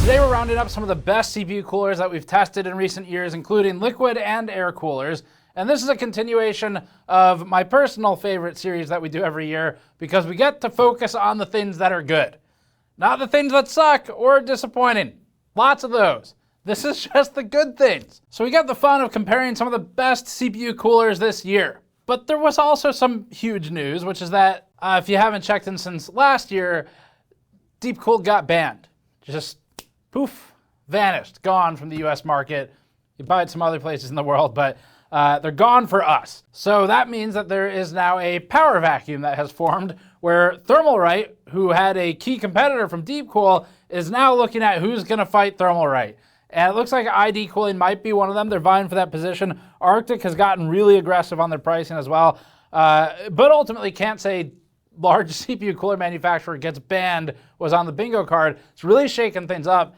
Today we're rounding up some of the best CPU coolers that we've tested in recent years, including liquid and air coolers. And this is a continuation of my personal favorite series that we do every year because we get to focus on the things that are good, not the things that suck or are disappointing. Lots of those. This is just the good things. So we got the fun of comparing some of the best CPU coolers this year. But there was also some huge news, which is that if you haven't checked in since last year, Deep Cooled got banned. Just poof, vanished, gone from the US market. You buy it some other places in the world, but they're gone for us. So that means that there is now a power vacuum that has formed where Thermalright, who had a key competitor from Deep Cool, is now looking at who's gonna fight Thermalright. And it looks like ID Cooling might be one of them. They're vying for that position. Arctic has gotten really aggressive on their pricing as well. But ultimately can't say large CPU cooler manufacturer gets banned was on the bingo card. It's really shaking things up.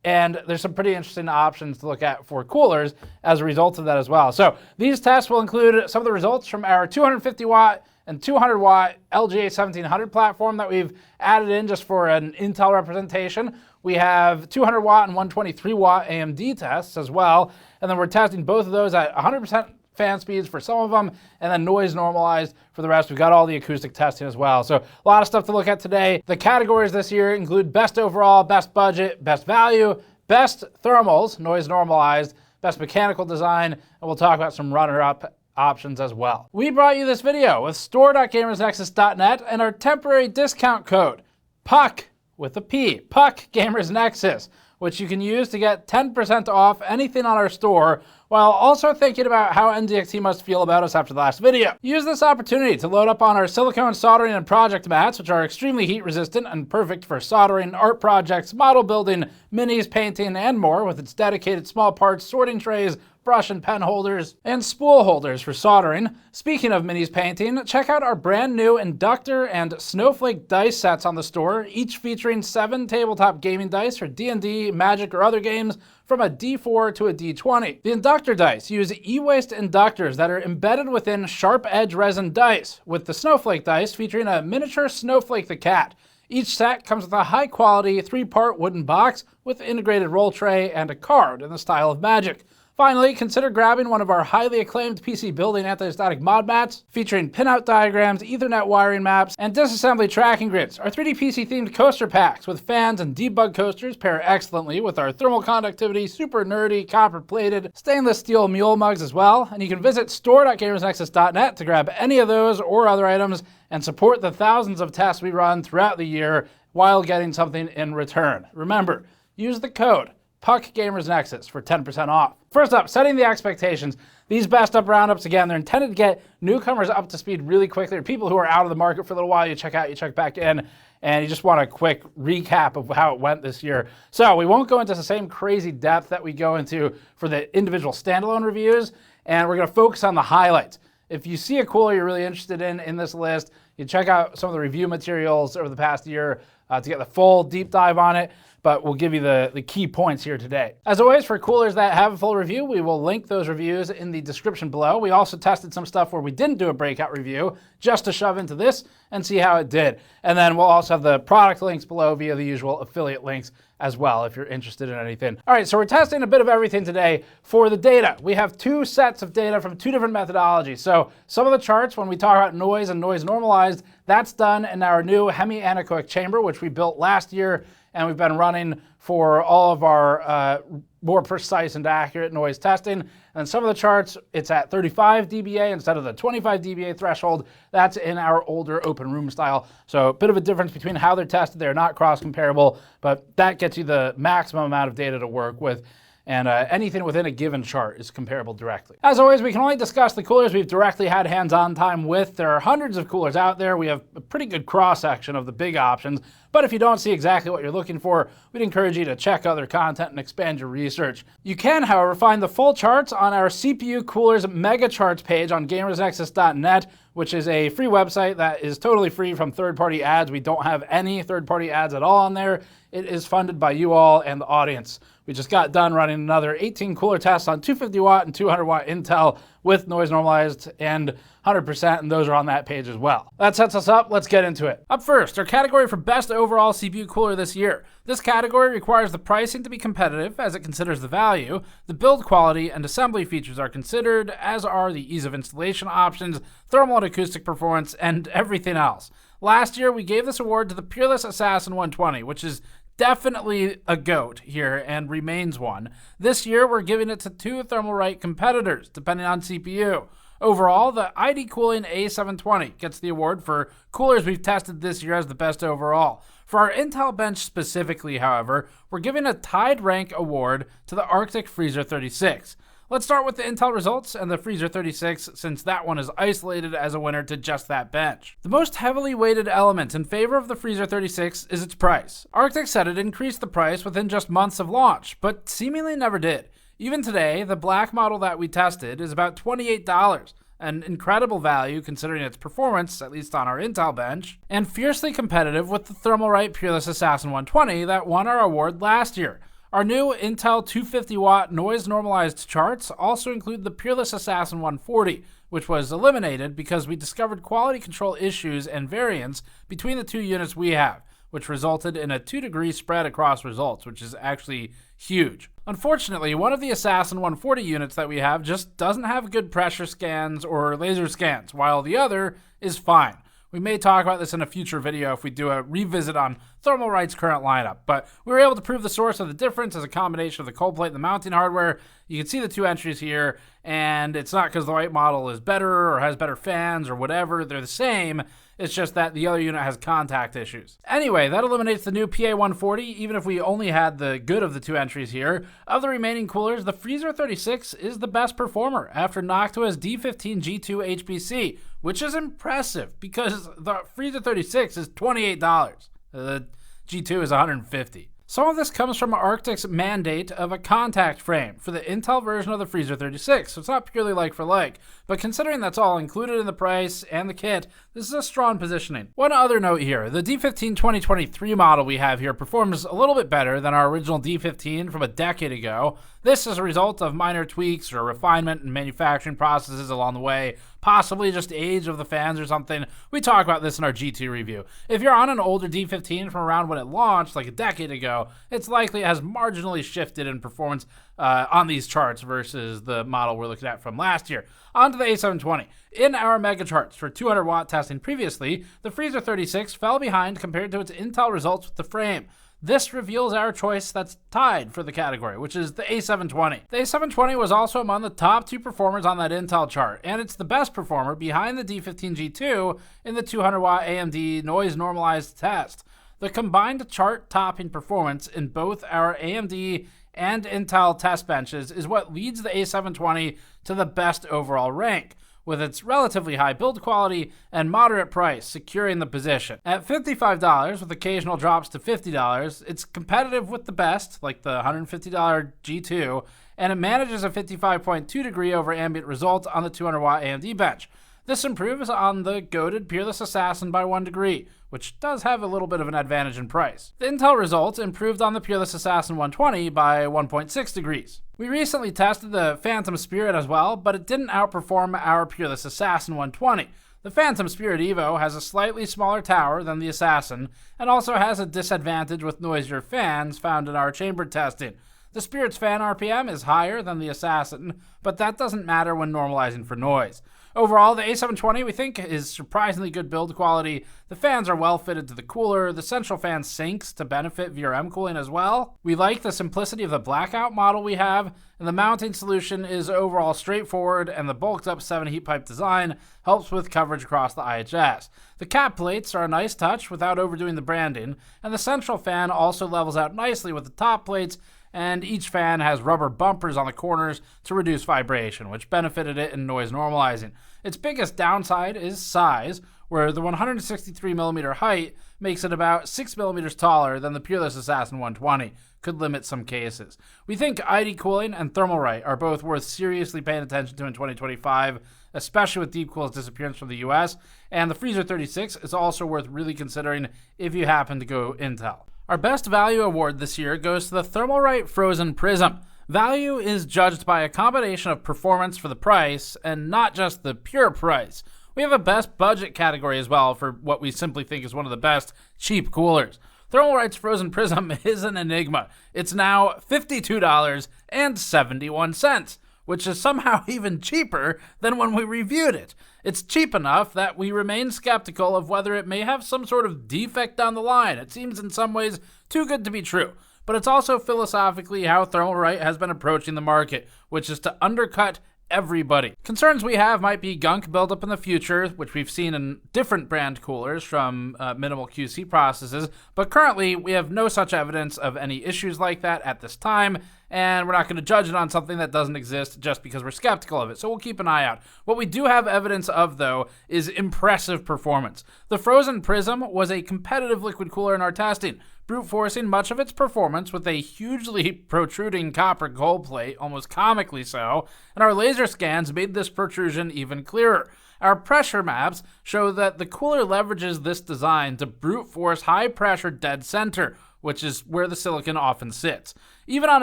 And there's some pretty interesting options to look at for coolers as a result of that as well. So these tests will include some of the results from our 250 watt and 200 watt LGA 1700 platform that we've added in just for an Intel representation. We have 200 watt and 123 watt AMD tests as well. And then we're testing both of those at 100% fan speeds for some of them, and then noise normalized for the rest. We've got all the acoustic testing as well. So a lot of stuff to look at today. The categories this year include best overall, best budget, best value, best thermals, noise normalized, best mechanical design, and we'll talk about some runner-up options as well. We brought you this video with store.gamersnexus.net and our temporary discount code, PUCK with a P, PUCK Gamers Nexus, which you can use to get 10% off anything on our store, while also thinking about how NDXT must feel about us after the last video. Use this opportunity to load up on our silicone soldering and project mats, which are extremely heat resistant and perfect for soldering, art projects, model building, minis, painting, and more, with its dedicated small parts, sorting trays, brush and pen holders, and spool holders for soldering. Speaking of minis painting, check out our brand new inductor and snowflake dice sets on the store, each featuring 7 tabletop gaming dice for D&D, Magic, or other games, from a D4 to a D20. The inductor dice use e-waste inductors that are embedded within sharp edge resin dice, with the snowflake dice featuring a miniature Snowflake the cat. Each set comes with a high quality 3-part wooden box with integrated roll tray and a card in the style of Magic. Finally, consider grabbing one of our highly acclaimed PC building anti-static mod mats featuring pinout diagrams, Ethernet wiring maps, and disassembly tracking grids. Our 3D PC themed coaster packs with fans and debug coasters pair excellently with our thermal conductivity, super nerdy, copper plated, stainless steel mule mugs as well. And you can visit store.gamersnexus.net to grab any of those or other items and support the thousands of tests we run throughout the year while getting something in return. Remember, use the code PUCK Gamers Nexus for 10% off. First up, setting the expectations. These best up roundups, again, they're intended to get newcomers up to speed really quickly, or people who are out of the market for a little while. You check out, you check back in, and you just want a quick recap of how it went this year. So we won't go into the same crazy depth that we go into for the individual standalone reviews, and we're gonna focus on the highlights. If you see a cooler you're really interested in this list, you check out some of the review materials over the past year to get the full deep dive on it, but we'll give you the key points here today. As always, for coolers that have a full review, we will link those reviews in the description below. We also tested some stuff where we didn't do a breakout review just to shove into this and see how it did. And then we'll also have the product links below via the usual affiliate links as well if you're interested in anything. All right, so we're testing a bit of everything today. For the data, we have 2 sets of data from 2 different methodologies. So some of the charts, when we talk about noise and noise normalized, that's done in our new hemi-anechoic chamber, which we built last year, and we've been running for all of our more precise and accurate noise testing. And some of the charts, it's at 35 dBA instead of the 25 dBA threshold. That's in our older open room style. So a bit of a difference between how they're tested. They're not cross-comparable, but that gets you the maximum amount of data to work with. And anything within a given chart is comparable directly. As always, we can only discuss the coolers we've directly had hands-on time with. There are hundreds of coolers out there. We have a pretty good cross-section of the big options. But if you don't see exactly what you're looking for, we'd encourage you to check other content and expand your research. You can, however, find the full charts on our CPU Coolers Mega Charts page on gamersnexus.net, which is a free website that is totally free from third-party ads. We don't have any third-party ads at all on there. It is funded by you all and the audience. We just got done running another 18 cooler tests on 250 watt and 200 watt Intel with Noise-Normalized and 100%, and those are on that page as well. That sets us up. Let's get into it. Up first, our category for best overall CPU cooler this year. This category requires the pricing to be competitive, as it considers the value, the build quality, and assembly features are considered, as are the ease of installation options, thermal and acoustic performance, and everything else. Last year, we gave this award to the Peerless Assassin 120, which is definitely a GOAT here and remains one. This year, we're giving it to two Thermalright competitors, depending on CPU. Overall, the ID Cooling A720 gets the award for coolers we've tested this year as the best overall. For our Intel bench specifically, however, we're giving a tied rank award to the Arctic Freezer 36. Let's start with the Intel results and the Freezer 36, since that one is isolated as a winner to just that bench. The most heavily weighted element in favor of the Freezer 36 is its price. Arctic said it increased the price within just months of launch, but seemingly never did. Even today, the black model that we tested is about $28, an incredible value considering its performance, at least on our Intel bench, and fiercely competitive with the Thermalright Peerless Assassin 120 that won our award last year. Our new Intel 250-watt noise-normalized charts also include the Peerless Assassin 140, which was eliminated because we discovered quality control issues and variance between the two units we have, which resulted in a 2-degree spread across results, which is actually huge. Unfortunately, one of the Assassin 140 units that we have just doesn't have good pressure scans or laser scans, while the other is fine. We may talk about this in a future video if we do a revisit on Thermalright's current lineup, but we were able to prove the source of the difference as a combination of the cold plate and the mounting hardware. You can see the two entries here, and it's not because the white model is better or has better fans or whatever. They're the same. It's just that the other unit has contact issues. Anyway, that eliminates the new PA140, even if we only had the good of the two entries here. Of the remaining coolers, the Freezer 36 is the best performer after Noctua's D15 G2 HPC, which is impressive because the Freezer 36 is $28. The G2 is $150. Some of this comes from Arctic's mandate of a contact frame for the Intel version of the Freezer 36, so it's not purely like for like, but considering that's all included in the price and the kit, this is a strong positioning. One other note here, the D15 2023 model we have here performs a little bit better than our original D15 from a decade ago. This is a result of minor tweaks or refinement in manufacturing processes along the way, possibly just age of the fans or something. We talk about this in our G2 review. If you're on an older D15 from around when it launched, like a decade ago, it's likely it has marginally shifted in performance on these charts versus the model we're looking at from last year. On to the A720. In our mega charts for 200-watt testing previously, the Freezer 36 fell behind compared to its Intel results with the frame. This reveals our choice that's tied for the category, which is the A720. The A720 was also among the top two performers on that Intel chart, and it's the best performer behind the D15 G2 in the 200-watt AMD noise-normalized test. The combined chart-topping performance in both our AMD and Intel test benches is what leads the A720 to the best overall rank, with its relatively high build quality and moderate price securing the position. At $55, with occasional drops to $50, it's competitive with the best, like the $150 G2, and it manages a 55.2 degree over ambient result on the 200-watt AMD bench. This improves on the goated Peerless Assassin by 1 degree, which does have a little bit of an advantage in price. The Intel results improved on the Peerless Assassin 120 by 1.6 degrees. We recently tested the Phantom Spirit as well, but it didn't outperform our Peerless Assassin 120. The Phantom Spirit Evo has a slightly smaller tower than the Assassin, and also has a disadvantage with noisier fans found in our chambered testing. The Spirit's fan RPM is higher than the Assassin, but that doesn't matter when normalizing for noise. Overall, the A720 we think is surprisingly good build quality. The fans are well fitted to the cooler. The central fan sinks to benefit VRM cooling as well. We like the simplicity of the blackout model we have, and the mounting solution is overall straightforward, and the bulked up 7 heat pipe design helps with coverage across the IHS. The cap plates are a nice touch without overdoing the branding, and the central fan also levels out nicely with the top plates, and each fan has rubber bumpers on the corners to reduce vibration, which benefited it in noise normalizing. Its biggest downside is size, where the 163mm height makes it about 6mm taller than the Peerless Assassin 120, could limit some cases. We think ID Cooling and Thermalright are both worth seriously paying attention to in 2025, especially with Deepcool's disappearance from the US, and the Freezer 36 is also worth really considering if you happen to go Intel. Our best value award this year goes to the Thermalright Frozen Prism. Value is judged by a combination of performance for the price and not just the pure price. We have a best budget category as well for what we simply think is one of the best cheap coolers. Thermalright's Frozen Prism is an enigma. It's now $52.71, which is somehow even cheaper than when we reviewed it. It's cheap enough that we remain skeptical of whether it may have some sort of defect down the line. It seems in some ways too good to be true. But it's also philosophically how Thermalright has been approaching the market, which is to undercut everybody. Concerns we have might be gunk buildup in the future, which we've seen in different brand coolers from minimal QC processes, but currently we have no such evidence of any issues like that at this time, and we're not going to judge it on something that doesn't exist just because we're skeptical of it, so we'll keep an eye out. What we do have evidence of, though, is impressive performance. The Frozen Prism was a competitive liquid cooler in our testing, brute forcing much of its performance with a hugely protruding copper gold plate, almost comically so, and our laser scans made this protrusion even clearer. Our pressure maps show that the cooler leverages this design to brute force high pressure dead center, which is where the silicon often sits. Even on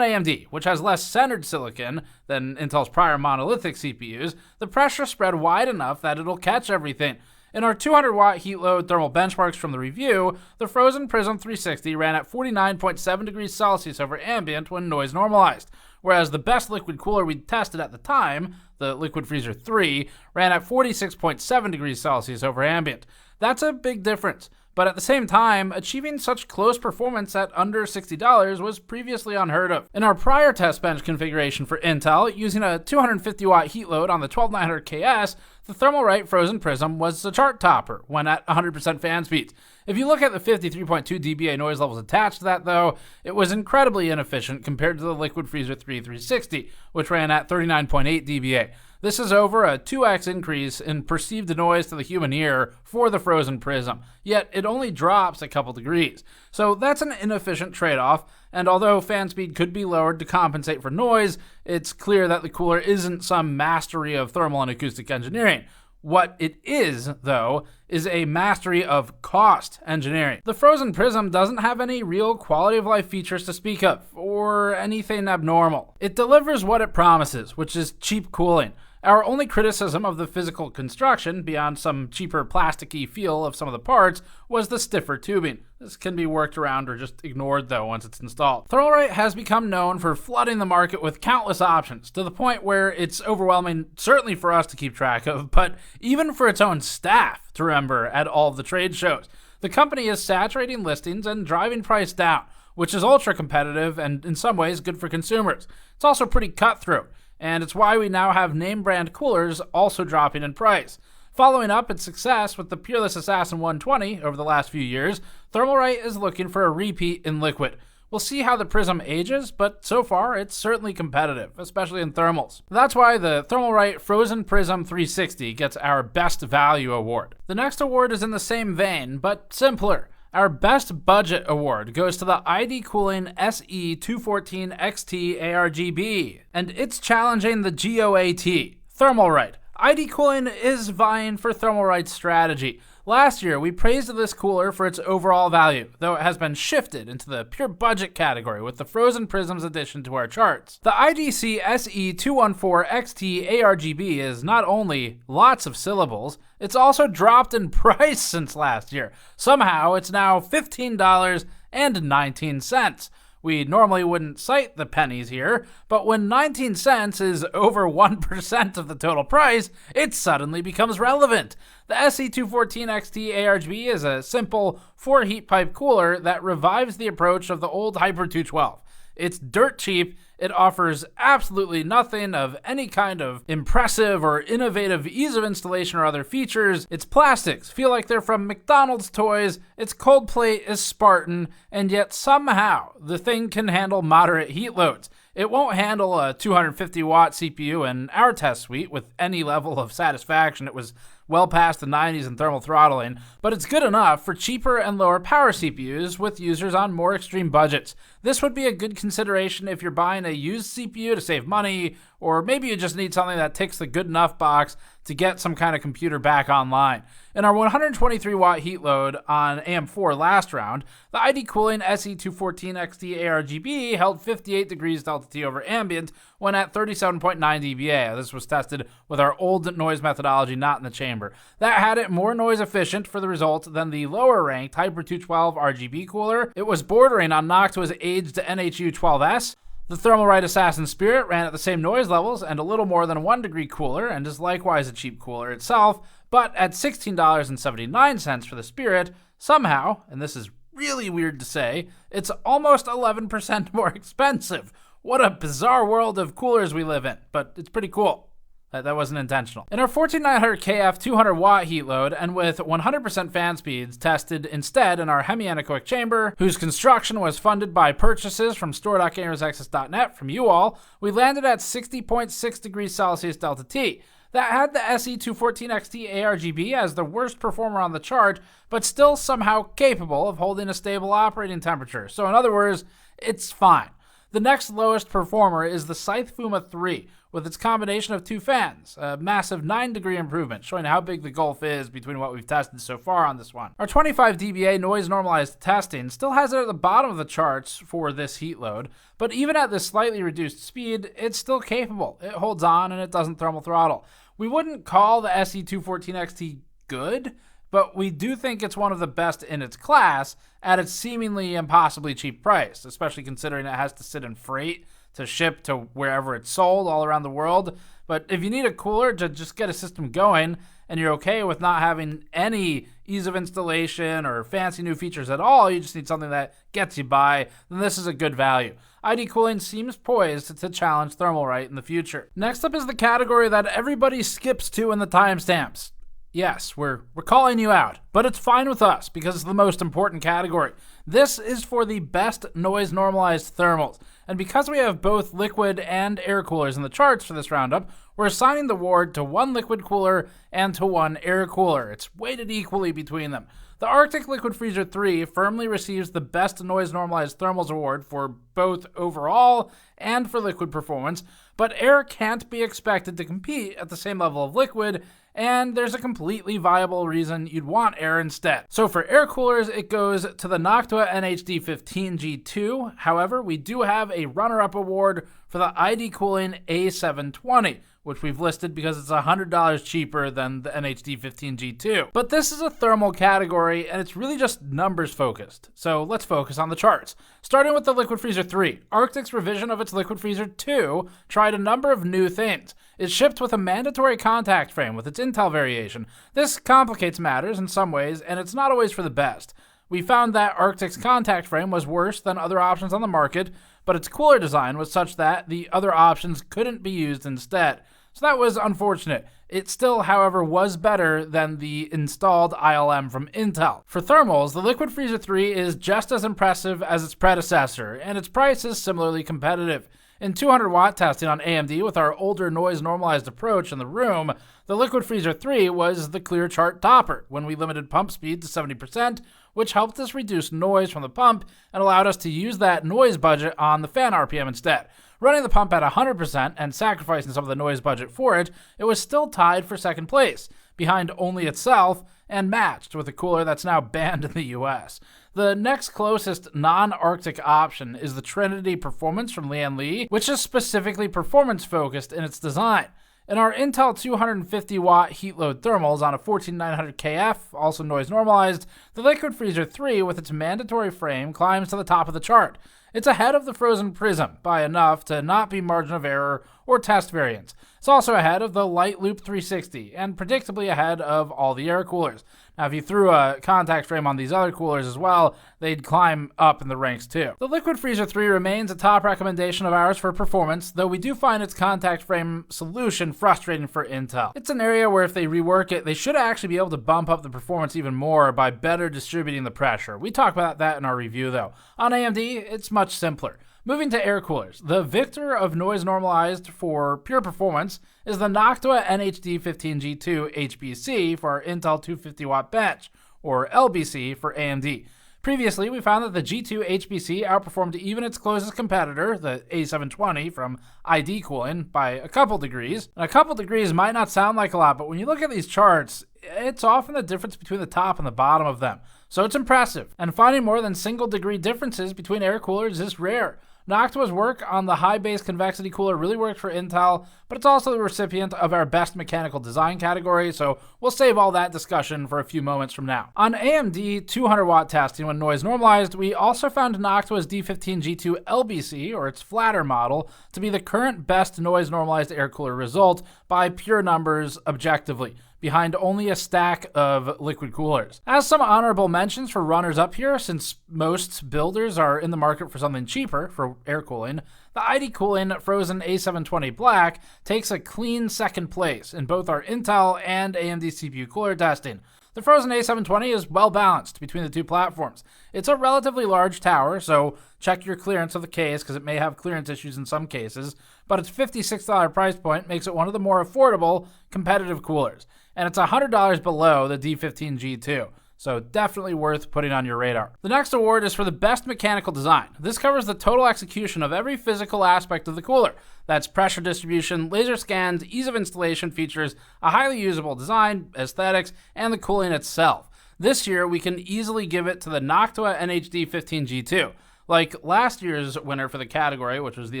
AMD, which has less centered silicon than Intel's prior monolithic CPUs, the pressure spread wide enough that it'll catch everything. In our 200-watt heat load thermal benchmarks from the review, the Frozen Prism 360 ran at 49.7 degrees Celsius over ambient when noise normalized, whereas the best liquid cooler we tested at the time, the Liquid Freezer 3, ran at 46.7 degrees Celsius over ambient. That's a big difference. But at the same time, achieving such close performance at under $60 was previously unheard of. In our prior test bench configuration for Intel, using a 250-watt heat load on the 12900KS, the Thermalright Frozen Prism was a chart topper when at 100% fan speeds. If you look at the 53.2 dBA noise levels attached to that, though, it was incredibly inefficient compared to the Liquid Freezer 360, which ran at 39.8 dBA. This is over a 2x increase in perceived noise to the human ear for the Frozen Prism, yet it only drops a couple degrees. So that's an inefficient trade-off, and although fan speed could be lowered to compensate for noise, it's clear that the cooler isn't some mastery of thermal and acoustic engineering. What it is, though, is a mastery of cost engineering. The Frozen Prism doesn't have any real quality of life features to speak of, or anything abnormal. It delivers what it promises, which is cheap cooling. Our only criticism of the physical construction, beyond some cheaper plasticky feel of some of the parts, was the stiffer tubing. This can be worked around or just ignored, though, once it's installed. Thermalright has become known for flooding the market with countless options, to the point where it's overwhelming, certainly for us to keep track of, but even for its own staff to remember at all of the trade shows. The company is saturating listings and driving price down, which is ultra competitive and in some ways good for consumers. It's also pretty cutthroat, and it's why we now have name brand coolers also dropping in price. Following up its success with the Peerless Assassin 120 over the last few years, Thermalright is looking for a repeat in liquid. We'll see how the Prism ages, but so far it's certainly competitive, especially in thermals. That's why the Thermalright Frozen Prism 360 gets our Best Value Award. The next award is in the same vein, but simpler. Our Best Budget Award goes to the ID Cooling SE-214-XT ARGB, and it's challenging the GOAT, Thermalright. ID Cooling is vying for Thermalright's strategy. Last year, we praised this cooler for its overall value, though it has been shifted into the pure budget category with the Frozen Prism's addition to our charts. The IDC SE-214-XT ARGB is not only lots of syllables, it's also dropped in price since last year. Somehow, it's now $15.19. We normally wouldn't cite the pennies here, but when 19 cents is over 1% of the total price, it suddenly becomes relevant. The SE-214-XT ARGB is a simple 4-heat pipe cooler that revives the approach of the old Hyper 212. It's dirt cheap, it offers absolutely nothing of any kind of impressive or innovative ease of installation or other features. Its plastics feel like they're from McDonald's toys, its cold plate is Spartan, and yet somehow the thing can handle moderate heat loads. It won't handle a 250-watt CPU in our test suite with any level of satisfaction. It was well past the 90s in thermal throttling, but it's good enough for cheaper and lower power CPUs with users on more extreme budgets. This would be a good consideration if you're buying a used CPU to save money, or maybe you just need something that ticks the good enough box to get some kind of computer back online. In our 123 watt heat load on AM4 last round, the ID Cooling SE-214-XT ARGB held 58 degrees delta T over ambient when at 37.9 dBA. This was tested with our old noise methodology, not in the chamber. That had it more noise efficient for the result than the lower ranked Hyper 212 RGB cooler. It was bordering on Noctua's aged NH-U12S. The Thermalright Assassin Spirit ran at the same noise levels and a little more than 1 degree cooler, and is likewise a cheap cooler itself, but at $16.79 for the Spirit, somehow, and this is really weird to say, it's almost 11% more expensive. What a bizarre world of coolers we live in, but it's pretty cool. That wasn't intentional. In our 14900 KF 200 watt heat load, and with 100% fan speeds tested instead in our hemi-anechoic chamber, whose construction was funded by purchases from store.gamersnexus.net from you all, we landed at 60.6 degrees Celsius delta T. That had the SE-214-XT ARGB as the worst performer on the chart, but still somehow capable of holding a stable operating temperature. So in other words, it's fine. The next lowest performer is the Scythe Fuma 3, with its combination of two fans, a massive 9 degree improvement, showing how big the gulf is between what we've tested so far on this one. Our 25 dBA noise-normalized testing still has it at the bottom of the charts for this heat load, but even at this slightly reduced speed, it's still capable. It holds on and it doesn't thermal throttle. We wouldn't call the SE-214-XT good, but we do think it's one of the best in its class at its seemingly impossibly cheap price, especially considering it has to sit in freight to ship to wherever it's sold all around the world. But if you need a cooler to just get a system going, and you're okay with not having any ease of installation or fancy new features at all, you just need something that gets you by, then this is a good value. ID Cooling seems poised to challenge Thermalright in the future. Next up is the category that everybody skips to in the timestamps. Yes, we're calling you out, but it's fine with us because it's the most important category. This is for the best noise-normalized thermals, and because we have both liquid and air coolers in the charts for this roundup, we're assigning the award to one liquid cooler and to one air cooler. It's weighted equally between them. The Arctic Liquid Freezer 3 firmly receives the Best Noise-Normalized Thermals award for both overall and for liquid performance, but air can't be expected to compete at the same level of liquid, and there's a completely viable reason you'd want air instead. So for air coolers, it goes to the Noctua NH-D15 G2. However, we do have a runner-up award for the ID Cooling A720, which we've listed because it's $100 cheaper than the NH-D15 G2. But this is a thermal category, and it's really just numbers focused. So let's focus on the charts. Starting with the Liquid Freezer 3, Arctic's revision of its Liquid Freezer 2 tried a number of new things. It shipped with a mandatory contact frame with its Intel variation. This complicates matters in some ways, and it's not always for the best. We found that Arctic's contact frame was worse than other options on the market, but its cooler design was such that the other options couldn't be used instead. So that was unfortunate. It still, however, was better than the installed ILM from Intel. For thermals, the Liquid Freezer 3 is just as impressive as its predecessor, and its price is similarly competitive. In 200 watt testing on AMD with our older noise-normalized approach in the room, the Liquid Freezer 3 was the clear chart topper when we limited pump speed to 70%, which helped us reduce noise from the pump and allowed us to use that noise budget on the fan RPM instead. Running the pump at 100% and sacrificing some of the noise budget for it, it was still tied for second place, behind only itself and matched with a cooler that's now banned in the US. The next closest non-Arctic option is the Trinity Performance from Lian Li, which is specifically performance-focused in its design. In our Intel 250 watt heat load thermals on a 14900 KF, also noise normalized, the Liquid Freezer 3 with its mandatory frame climbs to the top of the chart. It's ahead of the Frozen Prism by enough to not be margin of error or test variance. It's also ahead of the Light Loop 360 and predictably ahead of all the air coolers. Now, if you threw a contact frame on these other coolers as well, they'd climb up in the ranks too. The Liquid Freezer 3 remains a top recommendation of ours for performance, though we do find its contact frame solution frustrating for Intel. It's an area where if they rework it, they should actually be able to bump up the performance even more by better distributing the pressure. We talk about that in our review though. On AMD, it's much simpler. Moving to air coolers, the victor of noise normalized for pure performance is the Noctua NH-D15 G2 HBC for our Intel 250 watt bench, or LBC for AMD. Previously, we found that the G2 HBC outperformed even its closest competitor, the A720 from ID Cooling, by a couple degrees. And a couple degrees might not sound like a lot, but when you look at these charts, it's often the difference between the top and the bottom of them. So it's impressive. And finding more than single degree differences between air coolers is rare. Noctua's work on the high base convexity cooler really worked for Intel, but it's also the recipient of our best mechanical design category, so we'll save all that discussion for a few moments from now. On AMD 200 watt testing when noise normalized, we also found Noctua's D15 G2 LBC, or its flatter model, to be the current best noise normalized air cooler result by pure numbers objectively, behind only a stack of liquid coolers. As some honorable mentions for runners up here, since most builders are in the market for something cheaper for air cooling, the ID Cooling Frozen A720 Black takes a clean second place in both our Intel and AMD CPU cooler testing. The Frozen A720 is well balanced between the two platforms. It's a relatively large tower, so check your clearance of the case because it may have clearance issues in some cases, but its $56 price point makes it one of the more affordable competitive coolers. And it's $100 below the D15 G2, so definitely worth putting on your radar. The next award is for the best mechanical design. This covers the total execution of every physical aspect of the cooler. That's pressure distribution, laser scans, ease of installation features, a highly usable design, aesthetics, and the cooling itself. This year, we can easily give it to the Noctua NH-D15 G2. Like last year's winner for the category, which was the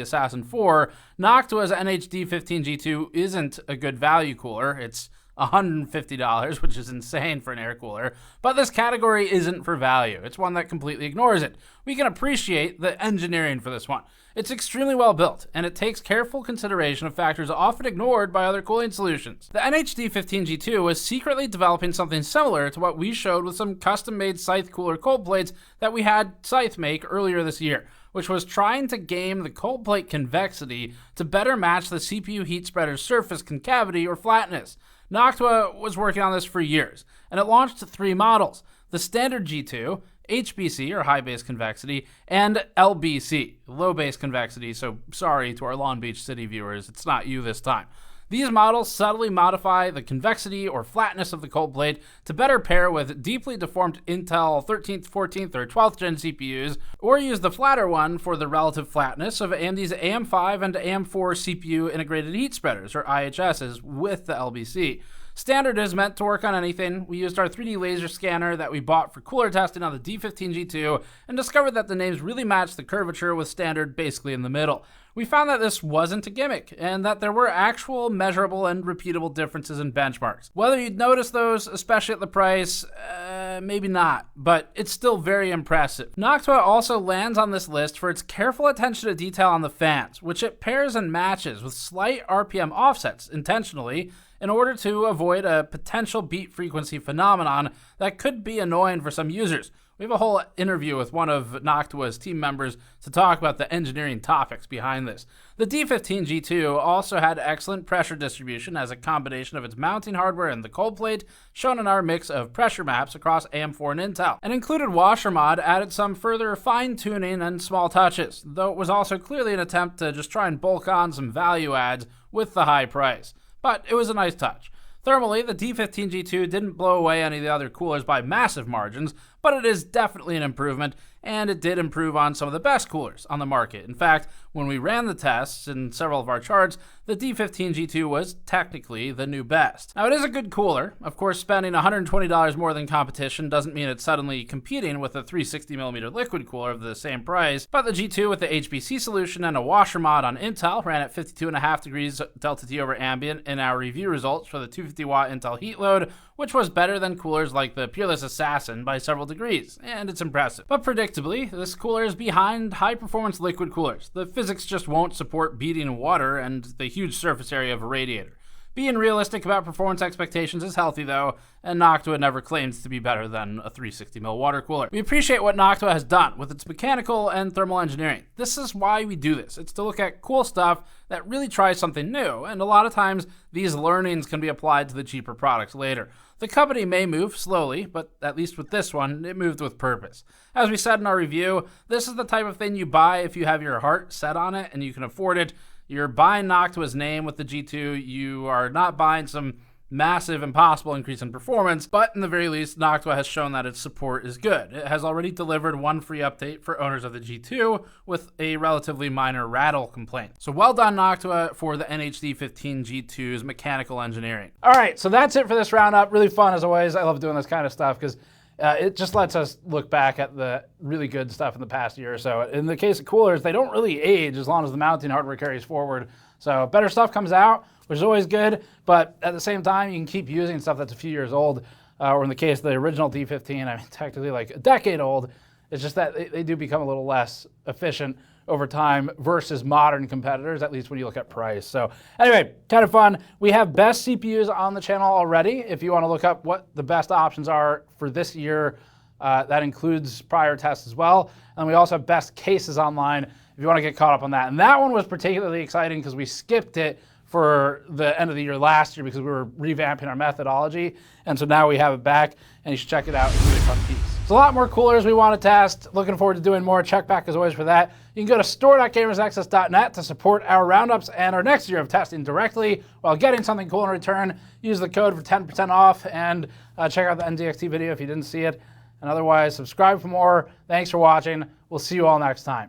Assassin 4, Noctua's NH-D15 G2 isn't a good value cooler. It's $150, which is insane for an air cooler, but this category isn't for value. It's one that completely ignores it. We can appreciate the engineering for this one. It's extremely well built, and it takes careful consideration of factors often ignored by other cooling solutions. The NH-D15 G2 was secretly developing something similar to what we showed with some custom-made Scythe cooler cold plates that we had Scythe make earlier this year, which was trying to game the cold plate convexity to better match the CPU heat spreader's surface concavity or flatness. Noctua was working on this for years, and it launched 3 models: the standard G2, HBC, or high base convexity, and LBC, low base convexity, so sorry to our Long Beach City viewers, it's not you this time. These models subtly modify the convexity or flatness of the cold plate to better pair with deeply deformed Intel 13th, 14th, or 12th gen CPUs, or use the flatter one for the relative flatness of AMD's AM5 and AM4 CPU integrated heat spreaders, or IHSs, with the LBC. Standard is meant to work on anything. We used our 3D laser scanner that we bought for cooler testing on the D15 G2 and discovered that the names really matched the curvature with standard basically in the middle. We found that this wasn't a gimmick and that there were actual measurable and repeatable differences in benchmarks. Whether you'd notice those, especially at the price, maybe not, but it's still very impressive. Noctua also lands on this list for its careful attention to detail on the fans, which it pairs and matches with slight RPM offsets intentionally in order to avoid a potential beat frequency phenomenon that could be annoying for some users. We have a whole interview with one of Noctua's team members to talk about the engineering topics behind this. The D15 G2 also had excellent pressure distribution as a combination of its mounting hardware and the cold plate, shown in our mix of pressure maps across AM4 and Intel. An included washer mod added some further fine-tuning and small touches, though it was also clearly an attempt to just try and bulk on some value adds with the high price. But it was a nice touch. Thermally, the D15 G2 didn't blow away any of the other coolers by massive margins, but it is definitely an improvement, and it did improve on some of the best coolers on the market. In fact, when we ran the tests in several of our charts, the D15 G2 was technically the new best. Now, it is a good cooler. Of course, spending $120 more than competition doesn't mean it's suddenly competing with a 360mm liquid cooler of the same price, but the G2 with the HBC solution and a washer mod on Intel ran at 52.5 degrees delta T over ambient in our review results for the 250-watt Intel heat load, which was better than coolers like the Peerless Assassin by several degrees, and it's impressive. But predictably, this cooler is behind high-performance liquid coolers. The physics just won't support beating water and the huge surface area of a radiator. Being realistic about performance expectations is healthy though, and Noctua never claims to be better than a 360mm water cooler. We appreciate what Noctua has done with its mechanical and thermal engineering. This is why we do this. It's to look at cool stuff that really tries something new, and a lot of times these learnings can be applied to the cheaper products later. The company may move slowly, but at least with this one, it moved with purpose. As we said in our review, this is the type of thing you buy if you have your heart set on it and you can afford it. You're buying Noctua's name with the G2. You are not buying some massive, impossible increase in performance, but in the very least, Noctua has shown that its support is good. It has already delivered one free update for owners of the G2 with a relatively minor rattle complaint. So well done, Noctua, for the NH-D15 G2's mechanical engineering. All right, so that's it for this roundup. Really fun as always. I love doing this kind of stuff because it just lets us look back at the really good stuff in the past year or so. In the case of coolers, they don't really age as long as the mounting hardware carries forward. So better stuff comes out, which is always good, but at the same time, you can keep using stuff that's a few years old, or in the case of the original D15, I mean, technically like a decade old. It's just that they do become a little less efficient over time versus modern competitors, at least when you look at price. So anyway, kind of fun. We have best CPUs on the channel already. If you want to look up what the best options are for this year, that includes prior tests as well. And we also have best cases online if you want to get caught up on that. And that one was particularly exciting because we skipped it for the end of the year last year because we were revamping our methodology. And so now we have it back, and you should check it out. It's a really fun piece. There's a lot more coolers we want to test. Looking forward to doing more. Check back as always for that. You can go to store.gamersnexus.net to support our roundups and our next year of testing directly while getting something cool in return. Use the code for 10% off, and check out the NZXT video if you didn't see it. And otherwise, subscribe for more. Thanks for watching. We'll see you all next time.